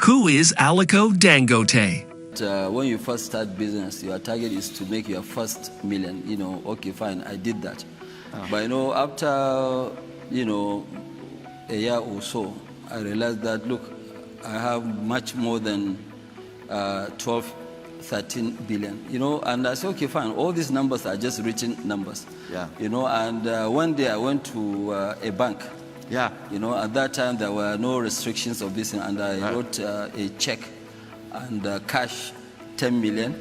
Who is Aliko Dangote? When you first start business, your target is to make your first million. Okay, fine, I did that. But after a year or so, I realized that look, I have much more than 12, 13 billion. And I said, okay, fine. All these numbers are just written numbers. Yeah. And one day I went to a bank. Yeah. At that time there were no restrictions of this, and I wrote a check and cash $10 million,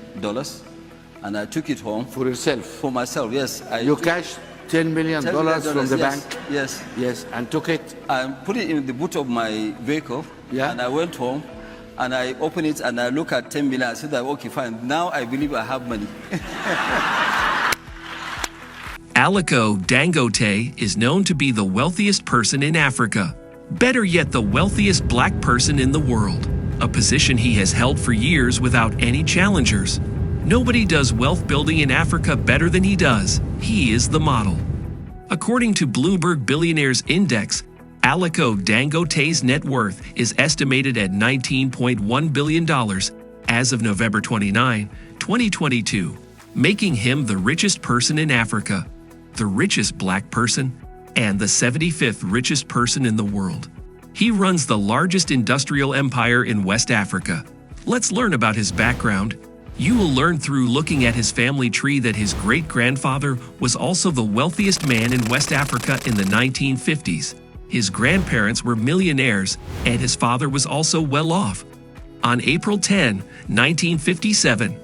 and I took it home. For yourself? For myself, yes. You cashed $10 million from the bank? Yes. Yes, and took it? I put it in the boot of my vehicle, and I went home, and I opened it, and I look at 10 million. I said, that, okay, fine, now I believe I have money. Aliko Dangote is known to be the wealthiest person in Africa. Better yet, the wealthiest black person in the world, a position he has held for years without any challengers. Nobody does wealth building in Africa better than he does. He is the model. According to Bloomberg Billionaires Index, Aliko Dangote's net worth is estimated at $19.1 billion as of November 29, 2022, making him the richest person in Africa, the richest black person, and the 75th richest person in the world. He runs the largest industrial empire in West Africa. Let's learn about his background. You will learn through looking at his family tree that his great-grandfather was also the wealthiest man in West Africa in the 1950s. His grandparents were millionaires, and his father was also well off. On April 10, 1957,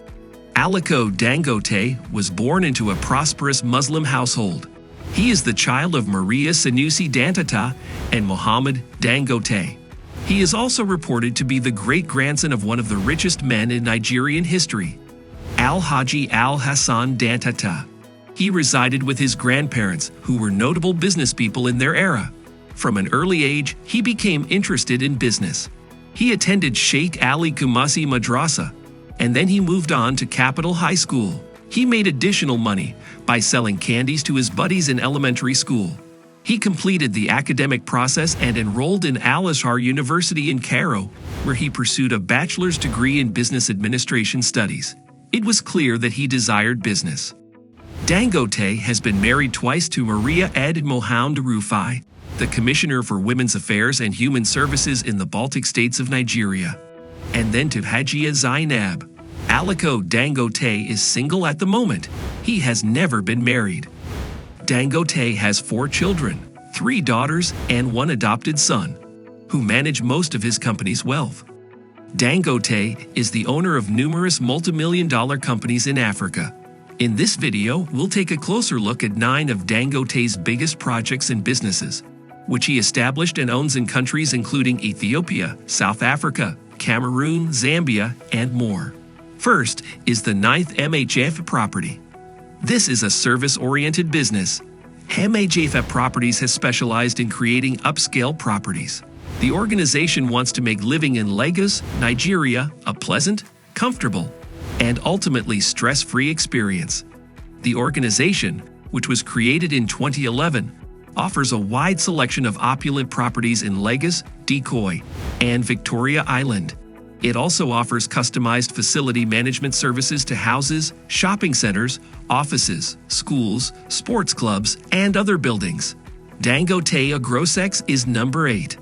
Aliko Dangote was born into a prosperous Muslim household. He is the child of Maria Sanusi Dantata and Mohammed Dangote. He is also reported to be the great-grandson of one of the richest men in Nigerian history, Alhaji Al-Hassan Dantata. He resided with his grandparents, who were notable business people in their era. From an early age, he became interested in business. He attended Sheikh Ali Kumasi Madrasa, and then he moved on to Capital High School. He made additional money by selling candies to his buddies in elementary school. He completed the academic process and enrolled in Al-Azhar University in Cairo, where he pursued a bachelor's degree in business administration studies. It was clear that he desired business. Dangote has been married twice to Maria Ed Mohound Rufai, the Commissioner for Women's Affairs and Human Services in the Baltic states of Nigeria, and then to Hajia Zainab. Aliko Dangote is single at the moment. He has never been married. Dangote has 4 children, 3 daughters and 1 adopted son, who manage most of his company's wealth. Dangote is the owner of numerous multimillion-dollar companies in Africa. In this video, we'll take a closer look at 9 of Dangote's biggest projects and businesses, which he established and owns in countries including Ethiopia, South Africa, Cameroon, Zambia, and more. First is the 9th MHF property. This is a service-oriented business. MHF Properties has specialized in creating upscale properties. The organization wants to make living in Lagos, Nigeria, a pleasant, comfortable, and ultimately stress-free experience. The organization, which was created in 2011, offers a wide selection of opulent properties in Lagos, Decoy, and Victoria Island. It also offers customized facility management services to houses, shopping centers, offices, schools, sports clubs, and other buildings. Dangote Agrosex is number 8.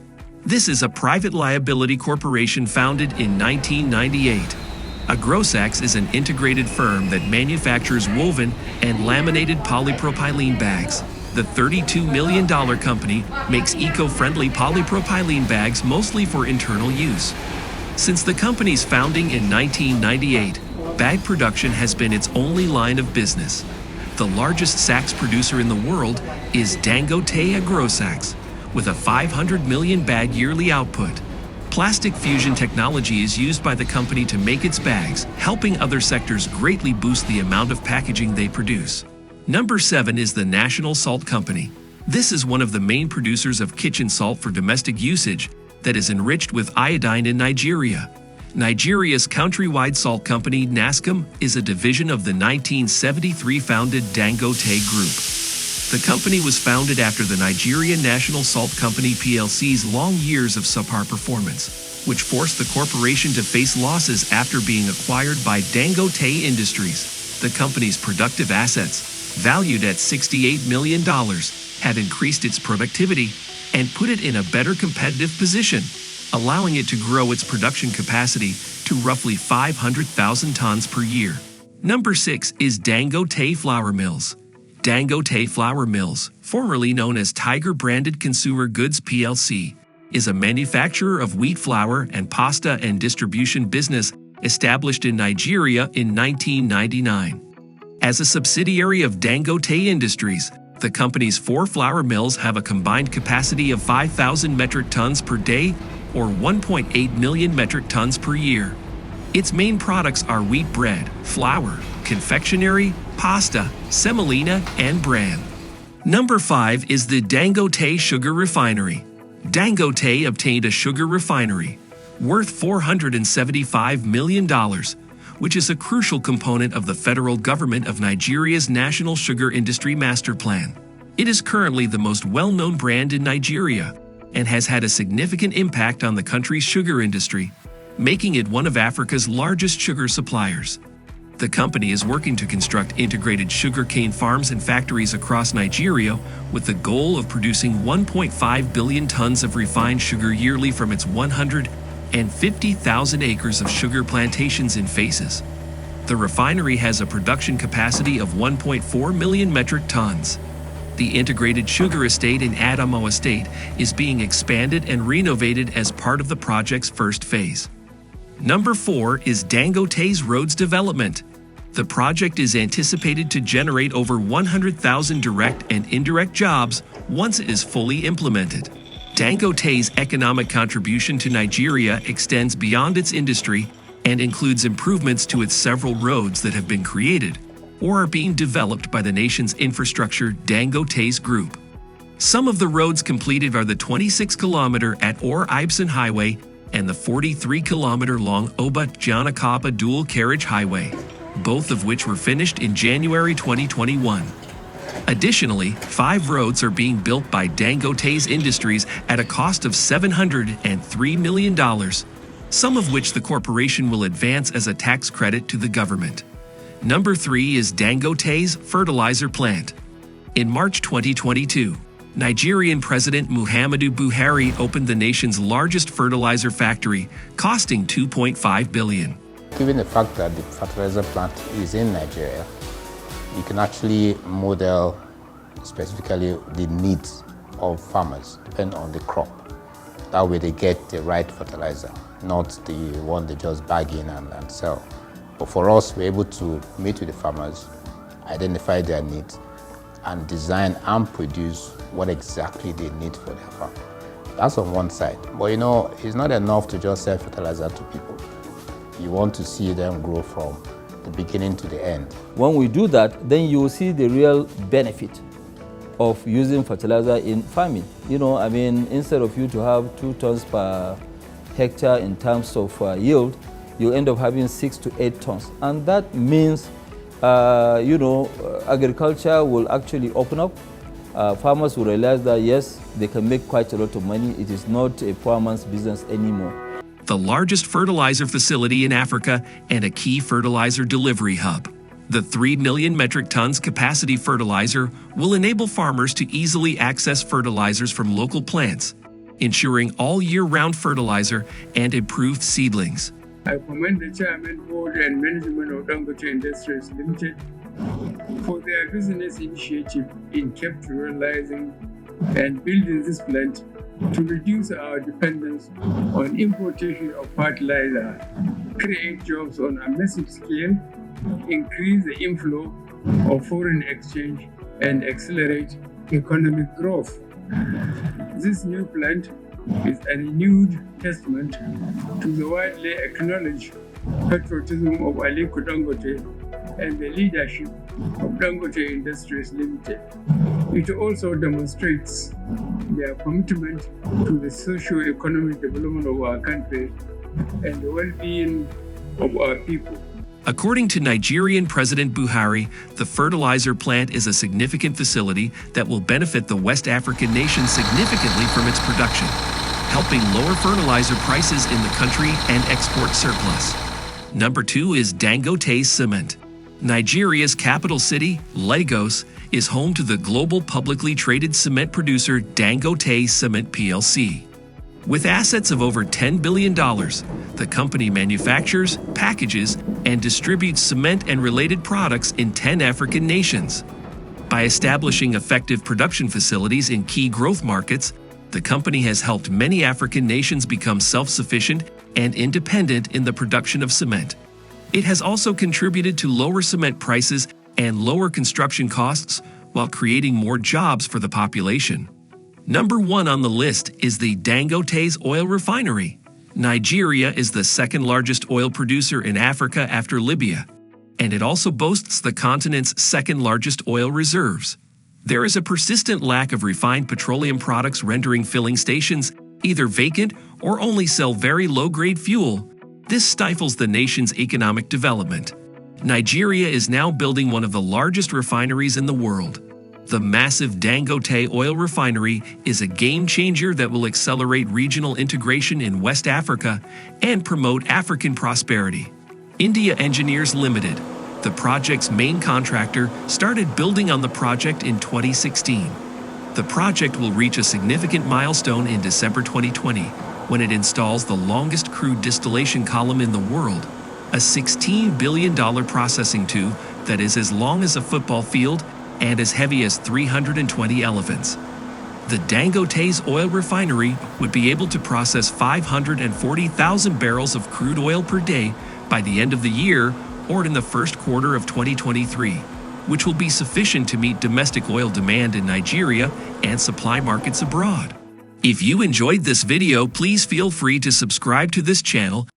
This is a private liability corporation founded in 1998. Agrosex is an integrated firm that manufactures woven and laminated polypropylene bags. The $32 million company makes eco-friendly polypropylene bags mostly for internal use. Since the company's founding in 1998, bag production has been its only line of business. The largest sacks producer in the world is Dangote Agrosex, with a 500 million bag yearly output. Plastic fusion technology is used by the company to make its bags, helping other sectors greatly boost the amount of packaging they produce. Number 7 is the National Salt Company. This is one of the main producers of kitchen salt for domestic usage that is enriched with iodine in Nigeria. Nigeria's countrywide salt company, NASCOM, is a division of the 1973 founded Dangote Group. The company was founded after the Nigeria National Salt Company PLC's long years of subpar performance. which forced the corporation to face losses after being acquired by Dangote Industries. The company's productive assets, valued at $68 million, have increased its productivity and put it in a better competitive position, allowing it to grow its production capacity to roughly 500,000 tons per year. Number 6 is Dangote Flour Mills. Dangote Flour Mills, formerly known as Tiger Branded Consumer Goods plc, is a manufacturer of wheat flour and pasta and distribution business established in Nigeria in 1999. As a subsidiary of Dangote Industries, the company's 4 flour mills have a combined capacity of 5,000 metric tons per day or 1.8 million metric tons per year. Its main products are wheat bread, flour, confectionery, pasta, semolina, and bran. Number 5 is the Dangote Sugar Refinery. Dangote obtained a sugar refinery worth $475 million, which is a crucial component of the federal government of Nigeria's National Sugar Industry Master Plan. It is currently the most well-known brand in Nigeria and has had a significant impact on the country's sugar industry, making it one of Africa's largest sugar suppliers. The company is working to construct integrated sugarcane farms and factories across Nigeria with the goal of producing 1.5 billion tons of refined sugar yearly from its 150,000 acres of sugar plantations in phases. The refinery has a production capacity of 1.4 million metric tons. The integrated sugar estate in Adamo Estate is being expanded and renovated as part of the project's first phase. Number 4 is Dangote's roads development. The project is anticipated to generate over 100,000 direct and indirect jobs once it is fully implemented. Dangote's economic contribution to Nigeria extends beyond its industry and includes improvements to its several roads that have been created or are being developed by the nation's infrastructure Dangote's group. Some of the roads completed are the 26-kilometer at Ibson Highway and the 43-kilometer-long Oba-Janakaba dual-carriage highway, both of which were finished in January 2021. Additionally, 5 roads are being built by Dangote's Industries at a cost of $703 million, some of which the corporation will advance as a tax credit to the government. Number 3 is Dangote's fertilizer plant. In March 2022, Nigerian President Muhammadu Buhari opened the nation's largest fertilizer factory, costing $2.5 billion. Given the fact that the fertilizer plant is in Nigeria, you can actually model specifically the needs of farmers, depending on the crop. That way they get the right fertilizer, not the one they just bag in and sell. But for us, we're able to meet with the farmers, identify their needs, and design and produce what exactly they need for their farm. That's on one side. But you know, it's not enough to just sell fertilizer to people. You want to see them grow from the beginning to the end. When we do that, then you will see the real benefit of using fertilizer in farming. You know, I mean, instead of you to have 2 tons per hectare in terms of yield, you end up having 6 to 8 tons. And that means agriculture will actually open up. Farmers will realize that, yes, they can make quite a lot of money. It is not a poor man's business anymore. The largest fertilizer facility in Africa and a key fertilizer delivery hub. The 3 million metric tons capacity fertilizer will enable farmers to easily access fertilizers from local plants, ensuring all year-round fertilizer and improved seedlings. I commend the Chairman, Board and Management of Dangote Industries Limited for their business initiative in capitalizing and building this plant to reduce our dependence on importation of fertilizer, create jobs on a massive scale, increase the inflow of foreign exchange, and accelerate economic growth. This new plant is a renewed testament to the widely acknowledged patriotism of Aliko Dangote and the leadership of Dangote Industries Limited. It also demonstrates their commitment to the socio-economic development of our country and the well-being of our people. According to Nigerian President Buhari, the fertilizer plant is a significant facility that will benefit the West African nation significantly from its production. helping lower fertilizer prices in the country and export surplus. Number 2 is Dangote Cement. Nigeria's capital city, Lagos, is home to the global publicly traded cement producer Dangote Cement plc. With assets of over $10 billion, the company manufactures, packages, and distributes cement and related products in 10 African nations. By establishing effective production facilities in key growth markets, the company has helped many African nations become self-sufficient and independent in the production of cement. It has also contributed to lower cement prices and lower construction costs while creating more jobs for the population. Number 1 on the list is the Dangote's oil refinery. Nigeria is the second largest oil producer in Africa after Libya, and it also boasts the continent's second largest oil reserves. There is a persistent lack of refined petroleum products, rendering filling stations either vacant or only sell very low-grade fuel. This stifles the nation's economic development. Nigeria is now building one of the largest refineries in the world. The massive Dangote oil refinery is a game-changer that will accelerate regional integration in West Africa and promote African prosperity. India Engineers Limited, the project's main contractor, started building on the project in 2016. The project will reach a significant milestone in December 2020 when it installs the longest crude distillation column in the world, a $16 billion processing tube that is as long as a football field and as heavy as 320 elephants. The Dangote's oil refinery would be able to process 540,000 barrels of crude oil per day by the end of the year or in the first quarter of 2023, which will be sufficient to meet domestic oil demand in Nigeria and supply markets abroad. If you enjoyed this video, please feel free to subscribe to this channel